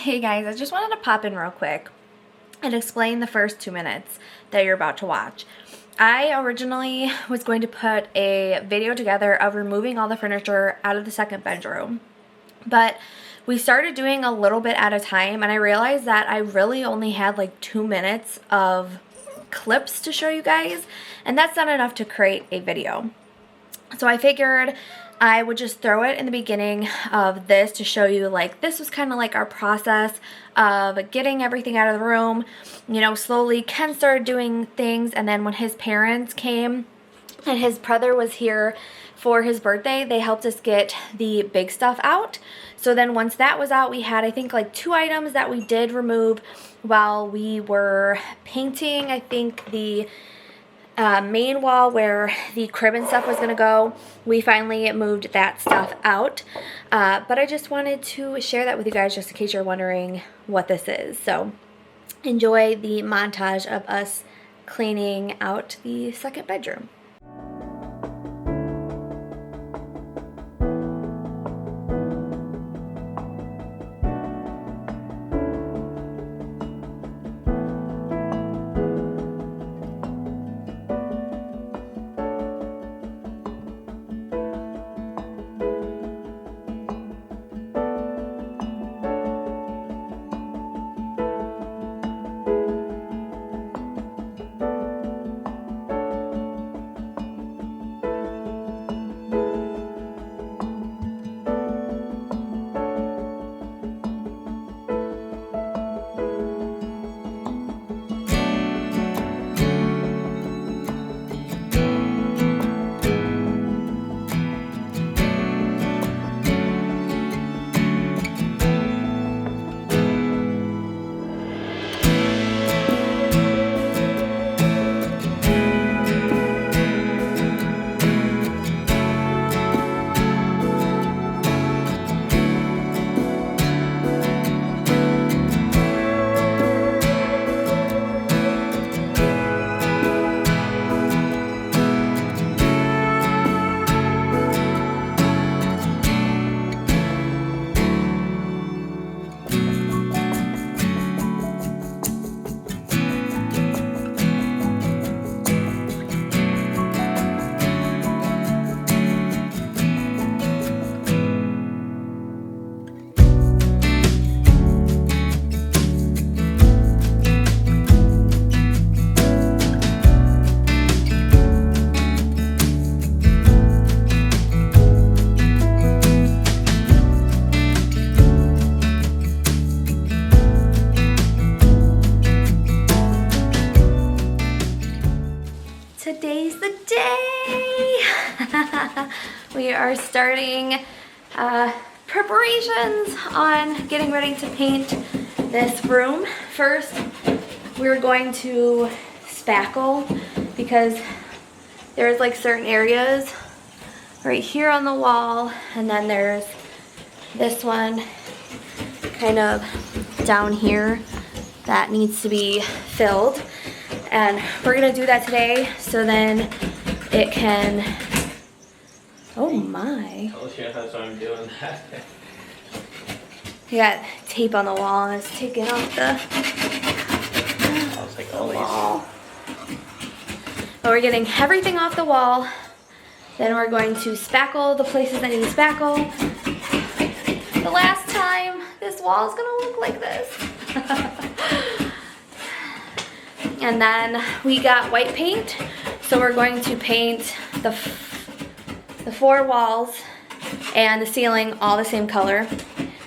Hey guys, I just wanted to pop in real quick and explain the first 2 minutes that you're about to watch. I originally was going to put a video together of removing all the furniture out of the second bedroom, but we started doing a little bit at a time, and I realized that I really only had like 2 minutes of clips to show you guys, and that's not enough to create a video. So I figured I would just throw it in the beginning of this to show you, like, this was kind of like our process of getting everything out of the room. You know, slowly Ken started doing things, and then when his parents came and his brother was here for his birthday, they helped us get the big stuff out. So then once that was out, we had, I think, like 2 items that we did remove while we were painting. I think the main wall where the crib and stuff was going to go, we finally moved that stuff out. But I just wanted to share that with you guys just in case you're wondering what this is. So enjoy the montage of us cleaning out the second bedroom. Today's the day! We are starting preparations on getting ready to paint this room. First, we're going to spackle because there's like certain areas right here on the wall, and then there's this one kind of down here that needs to be filled. And we're gonna do that today, so then it can, oh my. Told you that's why I'm doing that. You got tape on the wall and it's taking off the wall. But we're getting everything off the wall. Then we're going to spackle the places that need spackle. The last time, this wall is gonna look like this. And then we got white paint, so we're going to paint the 4 walls and the ceiling all the same color,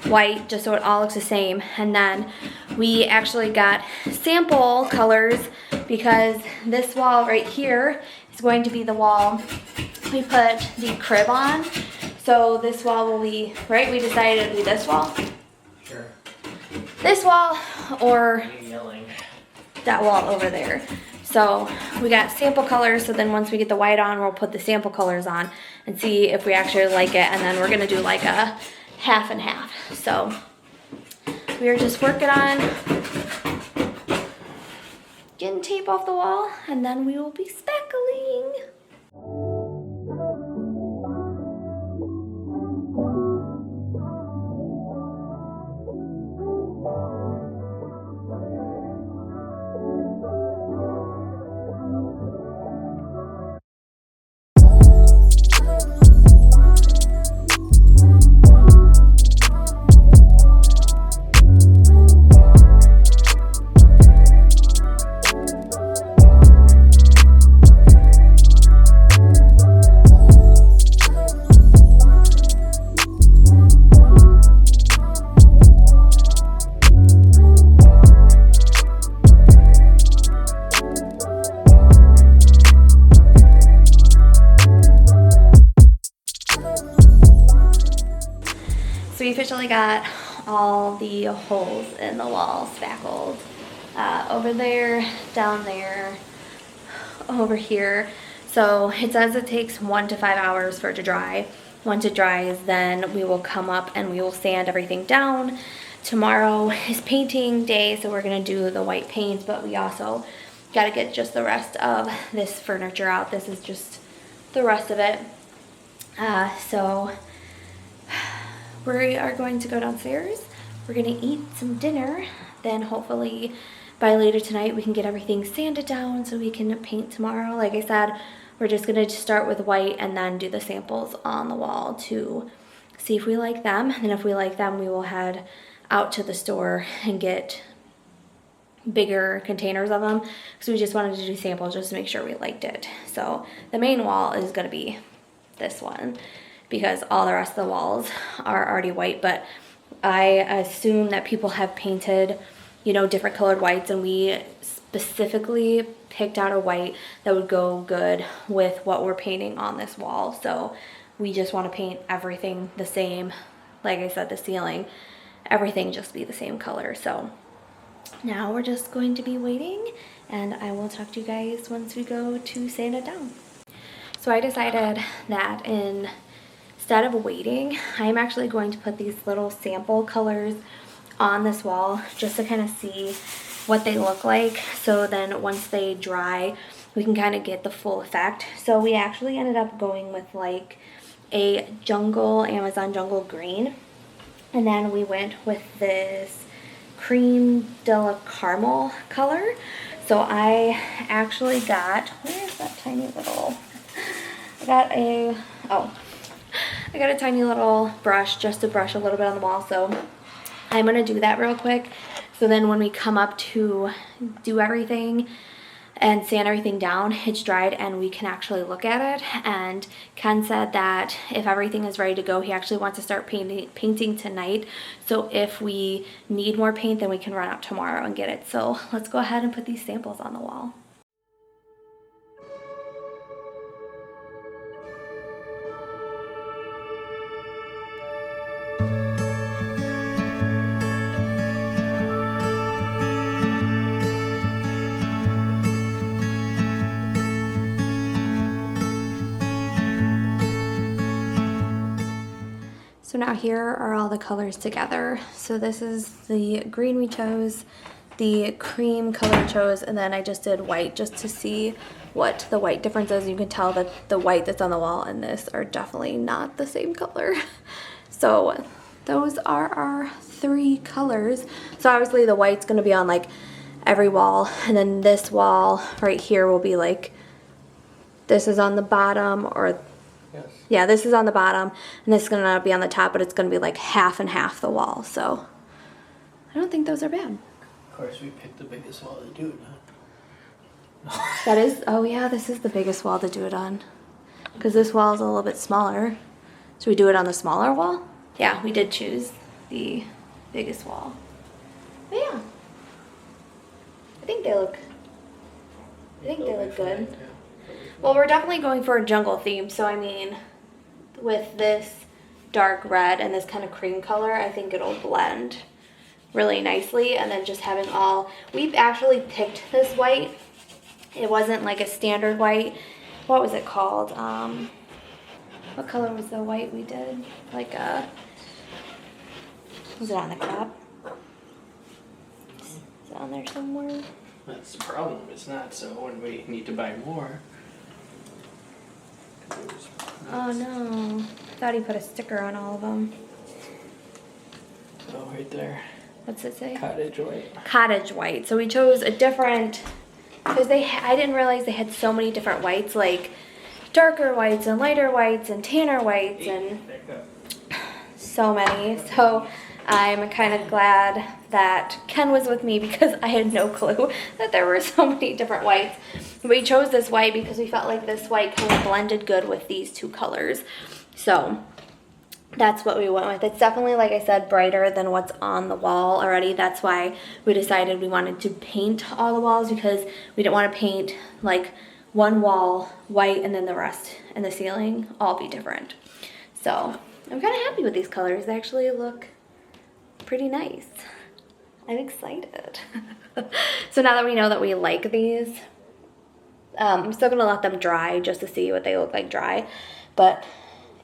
white, just so it all looks the same. And then we actually got sample colors because this wall right here is going to be the wall we put the crib on. So this wall will be, right, we decided to do this wall. Sure. This wall or Yelling. that wall over there. So we got sample colors, so then once we get the white on, we'll put the sample colors on and see if we actually like it, and then we're gonna do like a half and half. So we are just working on getting tape off the wall, and then we will be spackling. So we officially got all the holes in the wall spackled. Over there, down there, over here. So it says it takes 1 to 5 hours for it to dry. Once it dries, then we will come up and we will sand everything down. Tomorrow is painting day, so we're gonna do the white paint, but we also gotta get just the rest of this furniture out. This is just the rest of it. So we are going to go downstairs. We're gonna eat some dinner. Then hopefully by later tonight we can get everything sanded down so we can paint tomorrow. Like I said, we're just gonna start with white and then do the samples on the wall to see if we like them. And if we like them, we will head out to the store and get bigger containers of them, because we just wanted to do samples just to make sure we liked it. So the main wall is gonna be this one because all the rest of the walls are already white, but I assume that people have painted, you know, different colored whites, and we specifically picked out a white that would go good with what we're painting on this wall. So we just want to paint everything the same. Like I said, the ceiling, everything just be the same color. So now we're just going to be waiting, and I will talk to you guys once we go to sand it down. So I decided that instead of waiting, I'm actually going to put these little sample colors on this wall just to kind of see what they look like. So then once they dry, we can kind of get the full effect. So we actually ended up going with like a Amazon jungle green. And then we went with this cream de la caramel color. So I actually got, where is that tiny little, I got a tiny little brush just to brush a little bit on the wall. So I'm gonna do that real quick. So then when we come up to do everything and sand everything down, it's dried and we can actually look at it. And Ken said that if everything is ready to go, he actually wants to start painting tonight. So if we need more paint, then we can run out tomorrow and get it. So let's go ahead and put these samples on the wall. So now here are all the colors together. So this is the green we chose, the cream color we chose, and then I just did white just to see what the white difference is. You can tell that the white that's on the wall and this are definitely not the same color. So those are our 3 colors. So obviously the white's gonna be on like every wall, and then this wall right here will be like, this is on the bottom, or Yes. yeah, this is on the bottom, and this is gonna be on the top, but it's gonna be like half and half the wall. So I don't think those are bad. Of course, we picked the biggest wall to do it on. That is, oh yeah, this is the biggest wall to do it on, because this wall is a little bit smaller. Should we do it on the smaller wall? Yeah, we did choose the biggest wall. But yeah, I think they look good. Well, we're definitely going for a jungle theme, so I mean, with this dark red and this kind of cream color, I think it'll blend really nicely. And then just having we've actually picked this white. It wasn't like a standard white. What was it called? What color was the white we did? Like was it on the crop? Is it on there somewhere? That's the problem. It's not, so when we need to buy more. Oh no. I thought he put a sticker on all of them. Oh, right there. What's it say? Cottage white. Cottage white. So we chose a different, because I didn't realize they had so many different whites, like darker whites and lighter whites and tanner whites and so many. So I'm kind of glad that Ken was with me, because I had no clue that there were so many different whites. We chose this white because we felt like this white kind of blended good with these 2 colors. So that's what we went with. It's definitely, like I said, brighter than what's on the wall already. That's why we decided we wanted to paint all the walls, because we didn't want to paint like one wall white and then the rest and the ceiling all be different. So I'm kind of happy with these colors. They actually look pretty nice. I'm excited. So now that we know that we like these, I'm still gonna let them dry just to see what they look like dry. But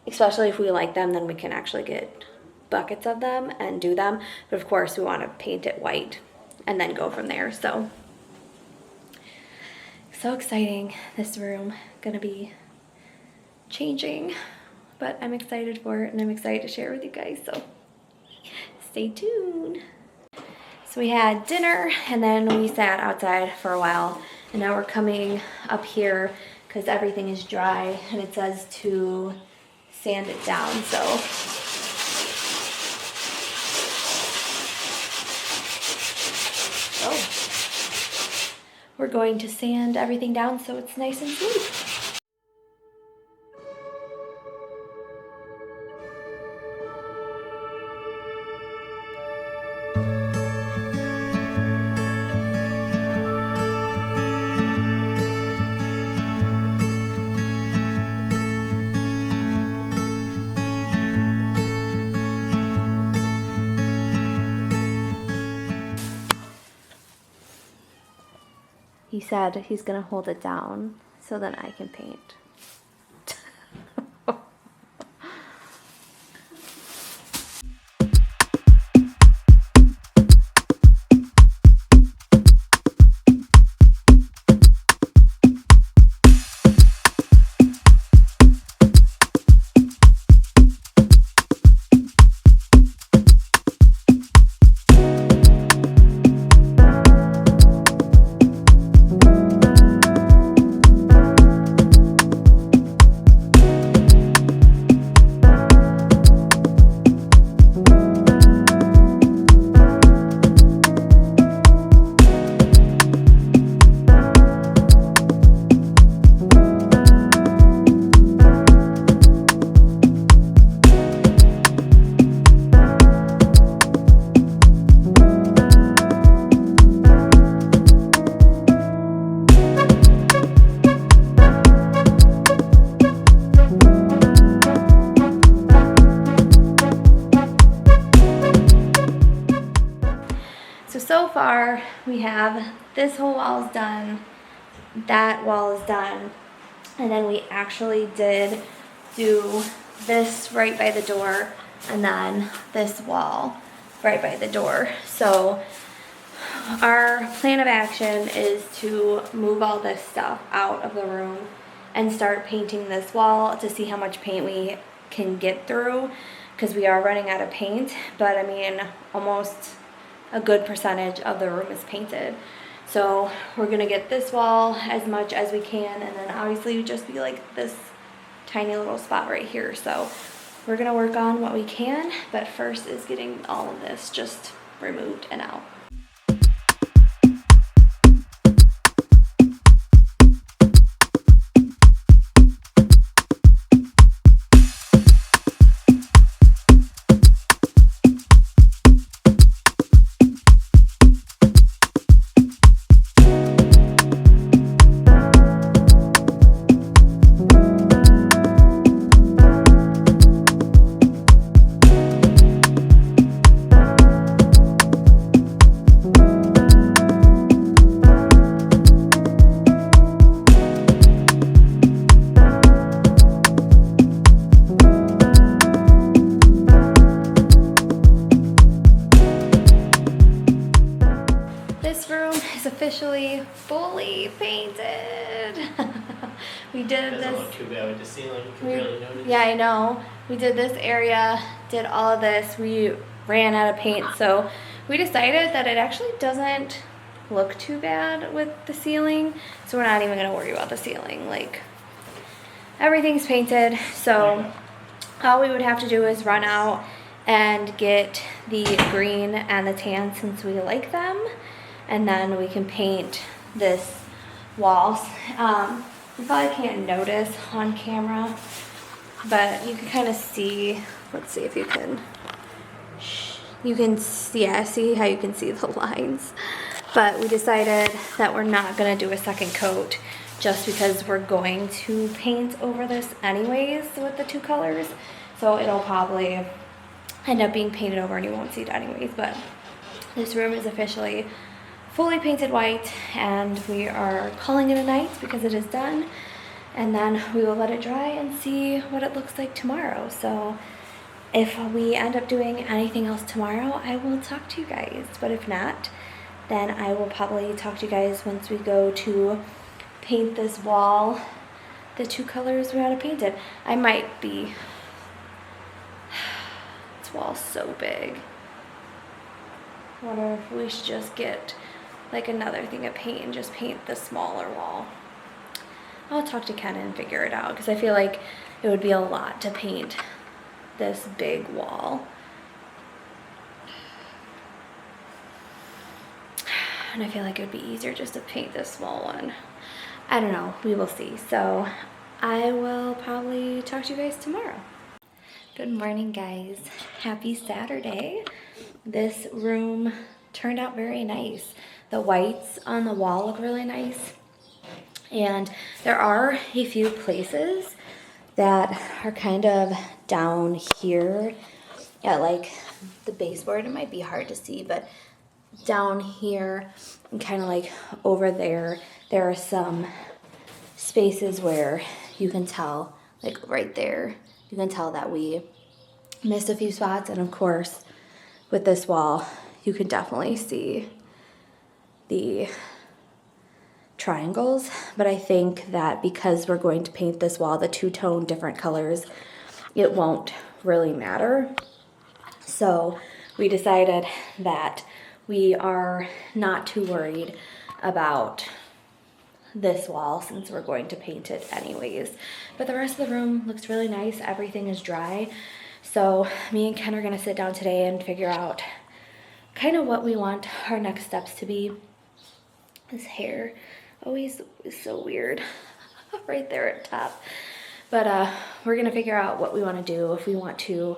especially if we like them, then we can actually get buckets of them and do them. But of course we want to paint it white and then go from there. So exciting. This room gonna be changing, but I'm excited for it and I'm excited to share it with you guys. So stay tuned. So we had dinner and then we sat outside for a while, and now we're coming up here because everything is dry and it says to sand it down. So we're going to sand everything down so it's nice and smooth. He said he's gonna hold it down so then I can paint. So far we have this whole wall is done, that wall is done, and then we actually did do this right by the door and then this wall right by the door. So our plan of action is to move all this stuff out of the room and start painting this wall to see how much paint we can get through, because we are running out of paint, but I mean almost a good percentage of the room is painted. So we're gonna get this wall as much as we can, and then obviously it would just be like this tiny little spot right here. So we're gonna work on what we can, but first is getting all of this just removed and out. Officially fully painted. We did this. Doesn't look too bad with the ceiling. You can barely notice. Yeah, I know. We did this area, did all of this. We ran out of paint, so we decided that it actually doesn't look too bad with the ceiling. So we're not even gonna worry about the ceiling. Like, everything's painted. So all we would have to do is run out and get the green and the tan since we like them. And then we can paint this wall. You probably can't notice on camera, but you can kind of see. Let's see if you can. You can see, yeah, see how you can see the lines. But we decided that we're not gonna do a second coat just because we're going to paint over this anyways with the two colors. so it'll probably end up being painted over and you won't see it anyways. But this room is officially fully painted white, and we are calling it a night because it is done. And then we will let it dry and see what it looks like tomorrow. So if we end up doing anything else tomorrow, I will talk to you guys. But if not, then I will probably talk to you guys once we go to paint this wall, the 2 colors we want to paint it. I might be, this wall's so big. I wonder if we should just get like another thing of paint and just paint the smaller wall. I'll talk to Ken and figure it out because I feel like it would be a lot to paint this big wall. And I feel like it would be easier just to paint this small one. I don't know, we will see. So I will probably talk to you guys tomorrow. Good morning, guys. Happy Saturday. This room turned out very nice. The whites on the wall look really nice. And there are a few places that are kind of down here at like the baseboard. It might be hard to see, but down here and kind of like over there, there are some spaces where you can tell, like right there, you can tell that we missed a few spots. And of course, with this wall, you can definitely see the triangles, but I think that because we're going to paint this wall the 2-tone different colors, it won't really matter. So we decided that we are not too worried about this wall since we're going to paint it anyways. But the rest of the room looks really nice. Everything is dry. So me and Ken are gonna sit down today and figure out kind of what we want our next steps to be. This hair always is so weird right there at the top. But we're gonna figure out what we want to do. If we want to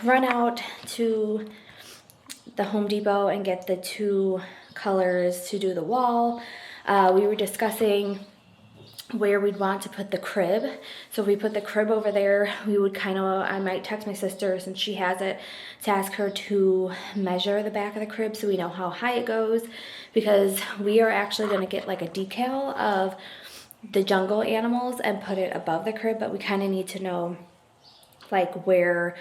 run out to the Home Depot and get the 2 colors to do the wall. We were discussing where we'd want to put the crib. So if we put the crib over there, we would I might text my sister since she has it to ask her to measure the back of the crib so we know how high it goes, because we are actually going to get like a decal of the jungle animals and put it above the crib, but we kind of need to know like where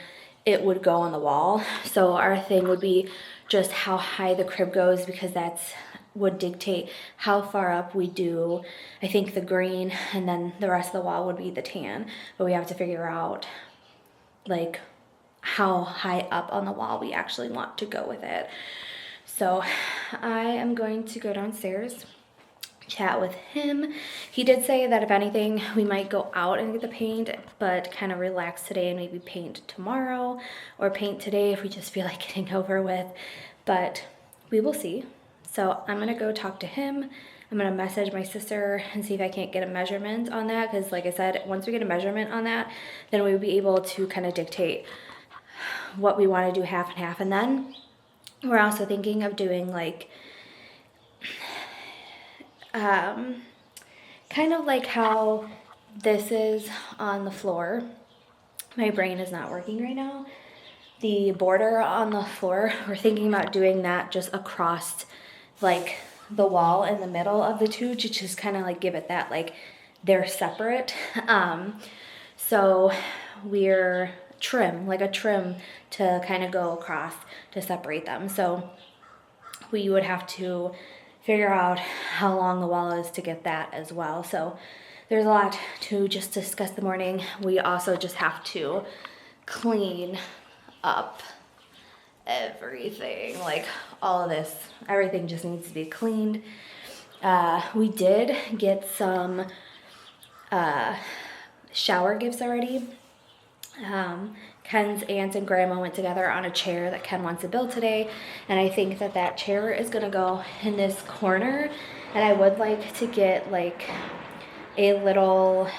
it would go on the wall. So our thing would be just how high the crib goes, because that's would dictate how far up we do, I think, the green, and then the rest of the wall would be the tan. But we have to figure out like how high up on the wall we actually want to go with it. So I am going to go downstairs, chat with him. He did say that if anything, we might go out and get the paint, but kind of relax today and maybe paint tomorrow, or paint today if we just feel like getting over with. But we will see. So I'm gonna go talk to him. I'm gonna message my sister and see if I can't get a measurement on that, because like I said, once we get a measurement on that, then we'll be able to kind of dictate what we want to do half and half. And then we're also thinking of doing like kind of like how this is on the floor. My brain is not working right now. The border on the floor, we're thinking about doing that just across like the wall in the middle of the 2 to just kind of like give it that like they're separate. So we're like a trim to kind of go across to separate them. So we would have to figure out how long the wall is to get that as well. So there's a lot to just discuss the morning. We also just have to clean up everything, like all of this, everything just needs to be cleaned. We did get some shower gifts already. Ken's aunts and grandma went together on a chair that Ken wants to build today, and I think that that chair is gonna go in this corner, and I would like to get like a little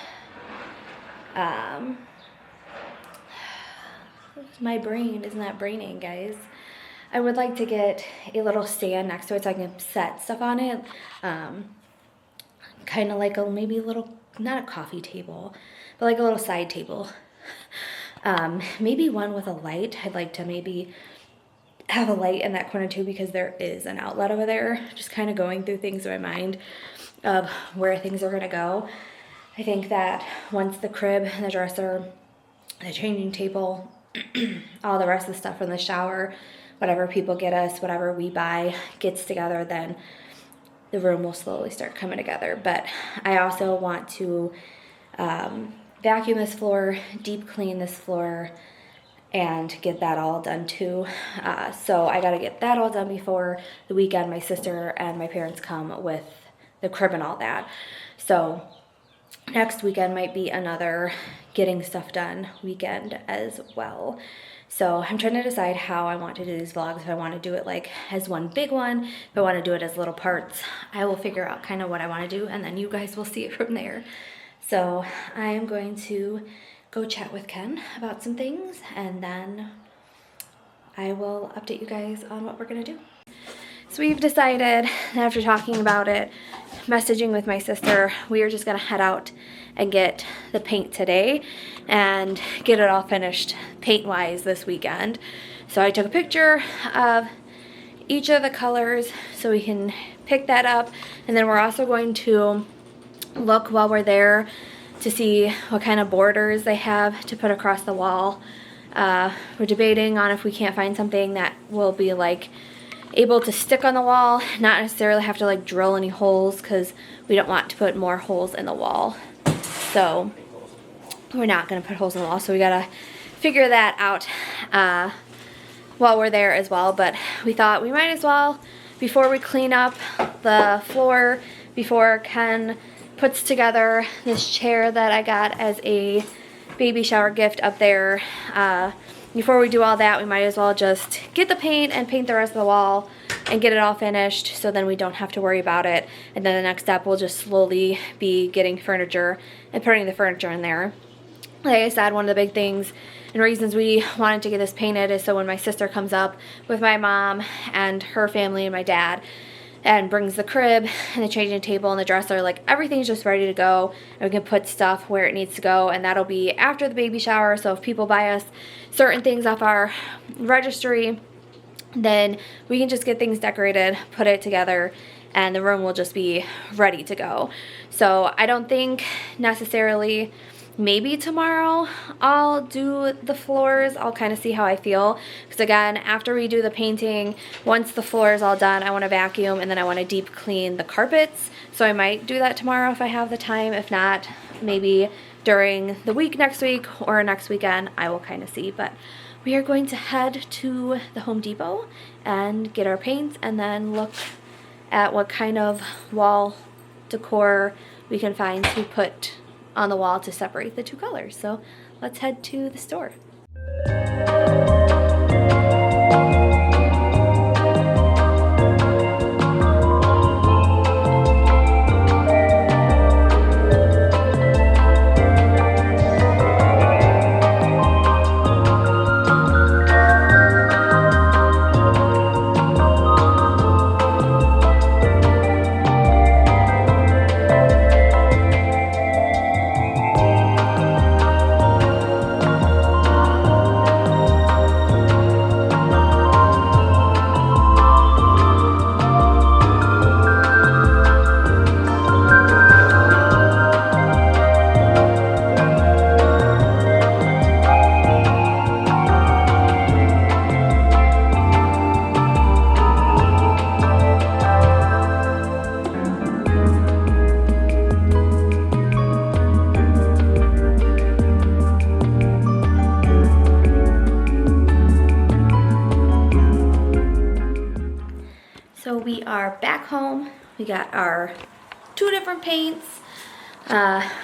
my brain is not braining, guys. I would like to get a little stand next to it so I can set stuff on it. Kind of like maybe a little, not a coffee table, but like a little side table. Maybe one with a light. I'd like to maybe have a light in that corner too, because there is an outlet over there. Just kind of going through things in my mind of where things are gonna go. I think that once the crib and the dresser, the changing table, all the rest of the stuff from the shower, whatever people get us, whatever we buy gets together, then the room will slowly start coming together. But I also want to vacuum this floor, deep clean this floor, and get that all done too. So I gotta get that all done before the weekend my sister and my parents come with the crib and all that. So next weekend might be another getting stuff done weekend as well. So I'm trying to decide how I want to do these vlogs. If I want to do it like as one big one, if I want to do it as little parts, I will figure out kind of what I want to do, and then you guys will see it from there. So I am going to go chat with Ken about some things, and then I will update you guys on what we're gonna do. So we've decided, after talking about it, messaging with my sister, we are just gonna head out and get the paint today and get it all finished paint-wise this weekend. So I took a picture of each of the colors so we can pick that up, and then we're also going to look while we're there to see what kind of borders they have to put across the wall. We're debating on if we can't find something that will be like able to stick on the wall, not necessarily have to like drill any holes, because we don't want to put more holes in the wall. So we're not going to put holes in the wall, so we gotta figure that out while we're there as well. But we thought we might as well, before we clean up the floor, before Ken puts together this chair that I got as a baby shower gift up there, before we do all that, we might as well just get the paint and paint the rest of the wall and get it all finished, so then we don't have to worry about it. And then the next step will just slowly be getting furniture and putting the furniture in there. Like I said, one of the big things and reasons we wanted to get this painted is so when my sister comes up with my mom and her family and my dad and brings the crib and the changing table and the dresser, like everything's just ready to go, and we can put stuff where it needs to go. And that'll be after the baby shower. So if people buy us certain things off our registry, then we can just get things decorated, put it together, and the room will just be ready to go. So I don't think necessarily, maybe tomorrow I'll do the floors. I'll kind of see how I feel, because again, after we do the painting, once the floor is all done, I want to vacuum, and then I want to deep clean the carpets. So I might do that tomorrow if I have the time. If not, maybe during the week next week or next weekend, I will kind of see. But we are going to head to the Home Depot and get our paints, and then look at what kind of wall decor we can find to put on the wall to separate the two colors. So let's head to the store. So we are back home. We got our 2 different paints.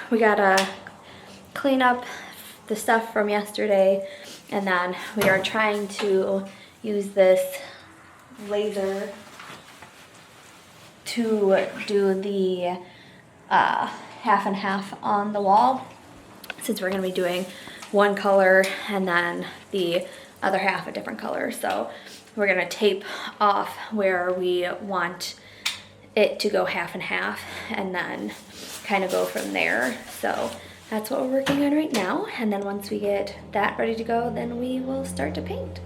We gotta clean up the stuff from yesterday, and then we are trying to use this laser to do the half and half on the wall, since we're gonna be doing one color and then the other half a different color. So we're gonna tape off where we want it to go half and half, and then kind of go from there. So that's what we're working on right now. And then once we get that ready to go, then we will start to paint.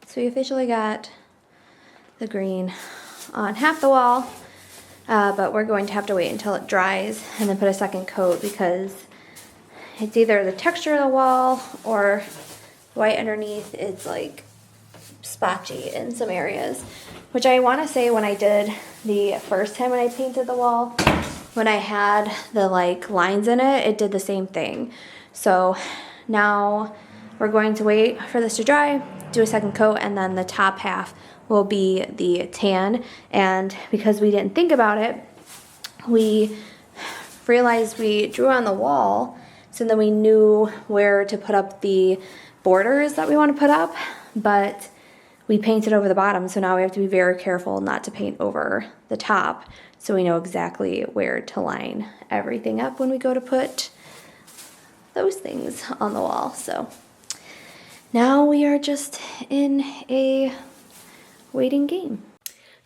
So we officially got the green on half the wall, but we're going to have to wait until it dries and then put a second coat because it's either the texture of the wall or white underneath. It's like spotchy in some areas, which I want to say when I did the first time when I painted the wall, when I had the like lines in it, it did the same thing. So now we're going to wait for this to dry, do a second coat, and then the top half will be the tan. And because we didn't think about it, we realized we drew on the wall, so then we knew where to put up the borders that we want to put up, but we painted over the bottom, so now we have to be very careful not to paint over the top, so we know exactly where to line everything up when we go to put those things on the wall. So now we are just in a waiting game.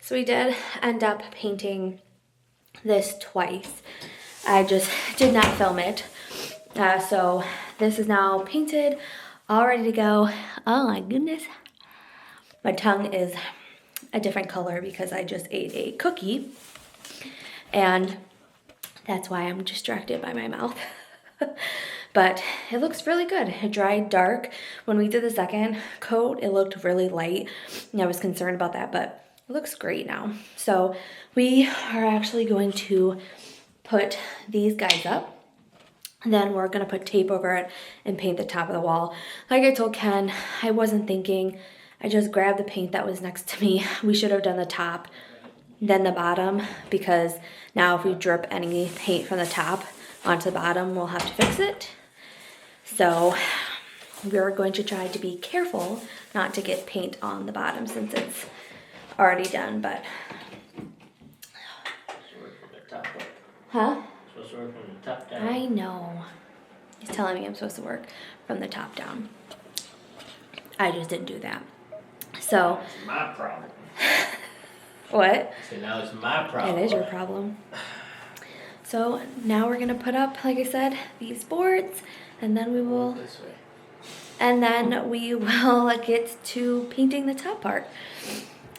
So we did end up painting this twice. I just did not film it. So this is now painted, all ready to go. Oh my goodness. My tongue is a different color because I just ate a cookie, and that's why I'm distracted by my mouth. But it looks really good. It dried dark. When we did the second coat, it looked really light, and I was concerned about that, but it looks great now. So we are actually going to put these guys up. Then we're gonna put tape over it and paint the top of the wall. Like I told Ken, I wasn't thinking. I just grabbed the paint that was next to me. We should have done the top, then the bottom, because now if we drip any paint from the top onto the bottom, we'll have to fix it. So we're going to try to be careful not to get paint on the bottom since it's already done, but. Huh? Supposed to work from the top down. I know. He's telling me I'm supposed to work from the top down. I just didn't do that. So. It's my problem. What? So now it's my problem. It is your problem. So now we're gonna put up, like I said, these boards, and then we will. This way. And then we will get to painting the top part.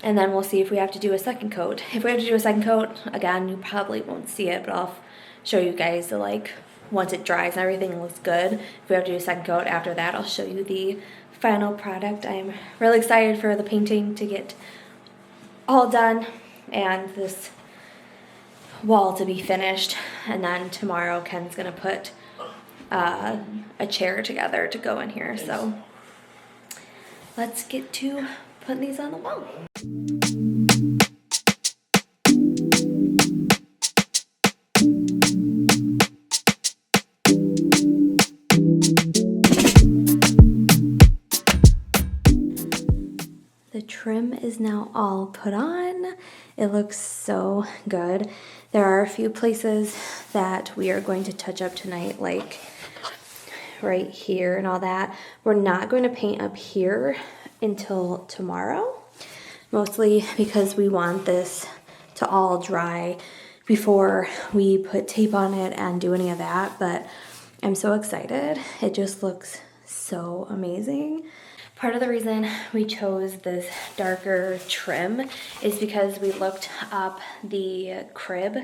And then we'll see if we have to do a second coat. If we have to do a second coat, again, you probably won't see it, but I'll show you guys the like once it dries and everything looks good. If we have to do a second coat after that, I'll show you the final product. I'm really excited for the painting to get all done and this wall to be finished. And then tomorrow Ken's gonna put a chair together to go in here. So let's get to putting these on the wall. The trim is now all put on. It looks so good. There are a few places that we are going to touch up tonight, like right here and all that. We're not going to paint up here until tomorrow, mostly because we want this to all dry before we put tape on it and do any of that. But I'm so excited. It just looks so amazing. Part of the reason we chose this darker trim is because we looked up the crib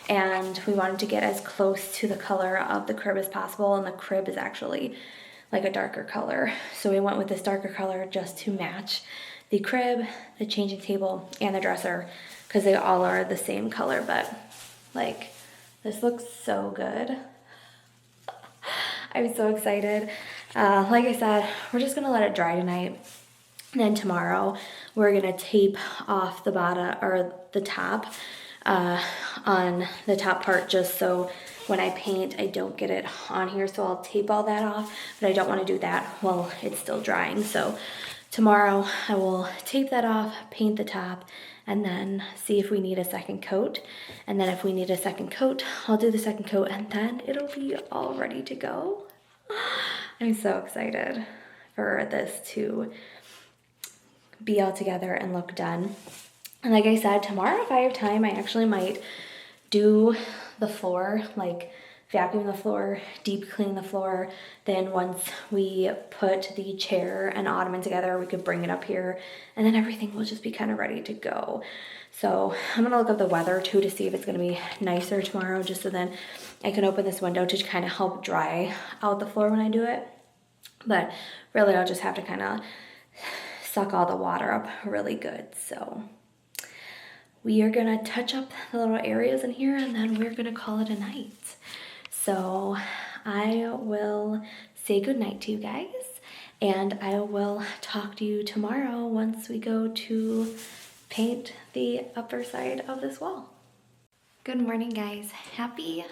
and we wanted to get as close to the color of the crib as possible, and the crib is actually like a darker color. So we went with this darker color just to match the crib, the changing table, and the dresser, because they all are the same color, but like This looks so good. I'm so excited. Like I said, we're just gonna let it dry tonight. And then tomorrow we're gonna tape off the bottom or the top on the top part, just so when I paint I don't get it on here. So I'll tape all that off, but I don't want to do that while it's still drying. So tomorrow I will tape that off, paint the top, and then see if we need a second coat. And then if we need a second coat, I'll do the second coat, and then it'll be all ready to go. I'm so excited for this to be all together and look done. And like I said, tomorrow if I have time, I actually might do the floor, like vacuum the floor, deep clean the floor. Then once we put the chair and ottoman together, we could bring it up here, and then everything will just be kind of ready to go. So I'm gonna look up the weather too to see if it's gonna be nicer tomorrow, just so then I can open this window to kind of help dry out the floor when I do it. But really I'll just have to kind of suck all the water up really good. So we are gonna touch up the little areas in here, and then we're gonna call it a night. So I will say goodnight to you guys, and I will talk to you tomorrow once we go to paint the upper side of this wall. Good morning, guys. Happy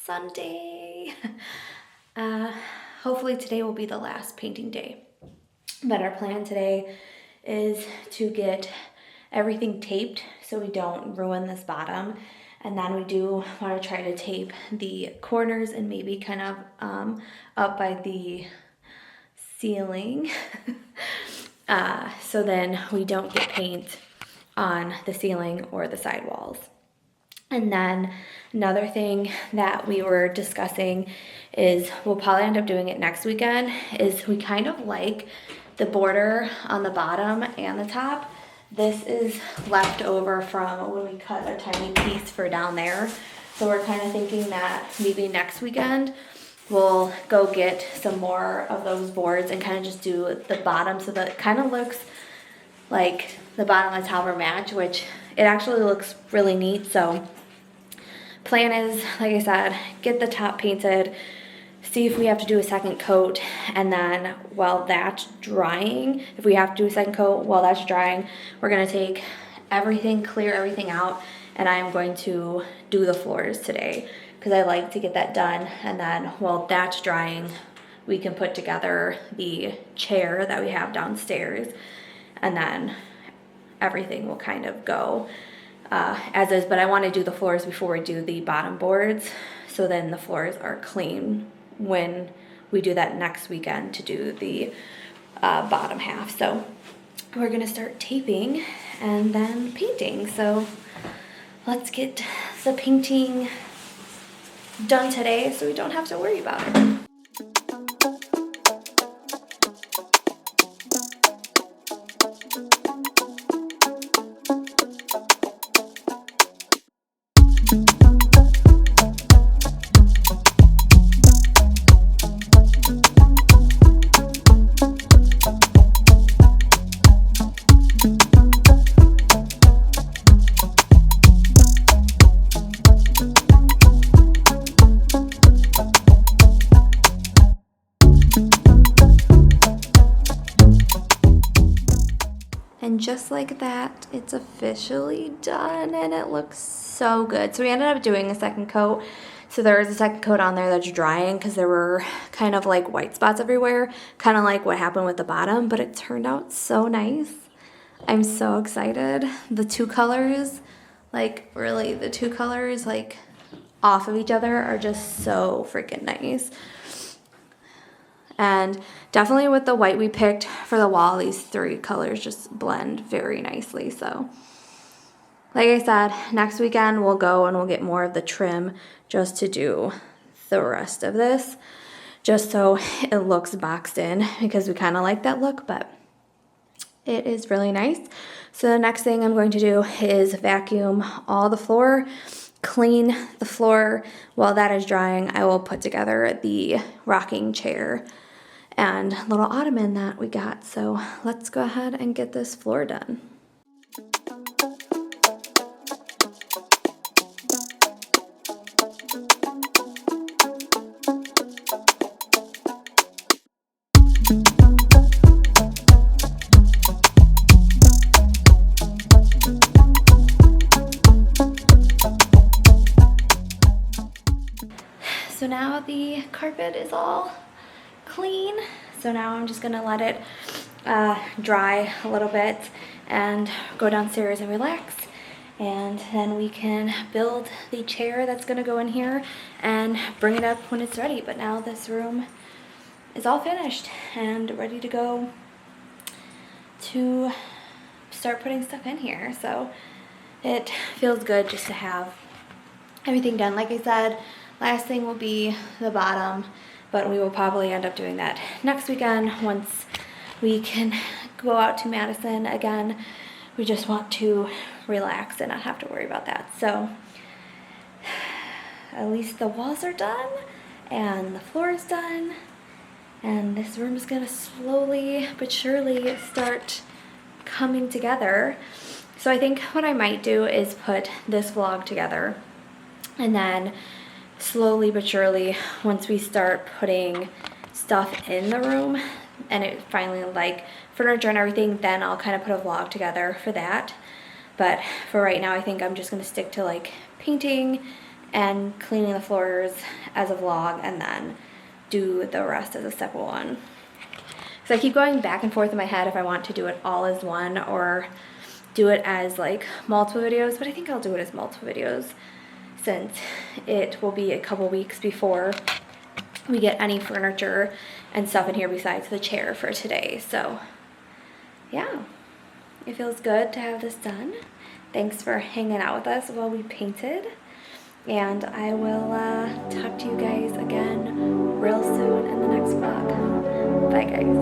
Sunday. Hopefully today will be the last painting day. But our plan today is to get everything taped so we don't ruin this bottom. And then we do want to try to tape the corners and maybe kind of up by the ceiling. So then we don't get paint on the ceiling or the side walls. And then another thing that we were discussing is we'll probably end up doing it next weekend, is we kind of like the border on the bottom and the top. This is left over from when we cut a tiny piece for down there. So we're kind of thinking that maybe next weekend we'll go get some more of those boards and kind of just do the bottom so that it kind of looks like the bottom and top are match, which it actually looks really neat. So plan is, like I said, get the top painted, see if we have to do a second coat, and then while that's drying, if we have to do a second coat while that's drying, we're gonna take everything, clear everything out, and I'm going to do the floors today because I like to get that done. And then while that's drying, we can put together the chair that we have downstairs, and then everything will kind of go as is. But I want to do the floors before we do the bottom boards, so then the floors are clean when we do that next weekend to do the bottom half. So we're gonna start taping and then painting. So let's get the painting done today so we don't have to worry about it. And just like that, it's officially done, and it looks so good. So we ended up doing a second coat. So there is a second coat on there that's drying because there were kind of like white spots everywhere, kind of like what happened with the bottom, but it turned out so nice. I'm so excited. The two colors, like really the two colors like off of each other are just so freaking nice. And definitely with the white we picked for the wall, these three colors just blend very nicely. So like I said, next weekend we'll go and we'll get more of the trim just to do the rest of this, just so it looks boxed in, because we kind of like that look, but it is really nice. So the next thing I'm going to do is vacuum all the floor, clean the floor. While that is drying, I will put together the rocking chair and little ottoman that we got. So let's go ahead and get this floor done. So now the carpet is all clean. So now I'm just gonna let it dry a little bit and go downstairs and relax. And then we can build the chair that's gonna go in here and bring it up when it's ready. But now this room is all finished and ready to go to start putting stuff in here. So it feels good just to have everything done. Like I said, last thing will be the bottom, but we will probably end up doing that next weekend once we can go out to Madison again. We just want to relax and not have to worry about that. So at least the walls are done and the floor is done, and this room is gonna slowly but surely start coming together. So I think what I might do is put this vlog together, and then slowly but surely, once we start putting stuff in the room and it finally, like furniture and everything, then I'll kind of put a vlog together for that. But for right now, I think I'm just gonna stick to like painting and cleaning the floors as a vlog, and then do the rest as a separate one. So I keep going back and forth in my head if I want to do it all as one or do it as like multiple videos, but I think I'll do it as multiple videos, since it will be a couple weeks before we get any furniture and stuff in here besides the chair for today. So yeah, it feels good to have this done. Thanks for hanging out with us while we painted, and I will talk to you guys again real soon in the next vlog. Bye guys.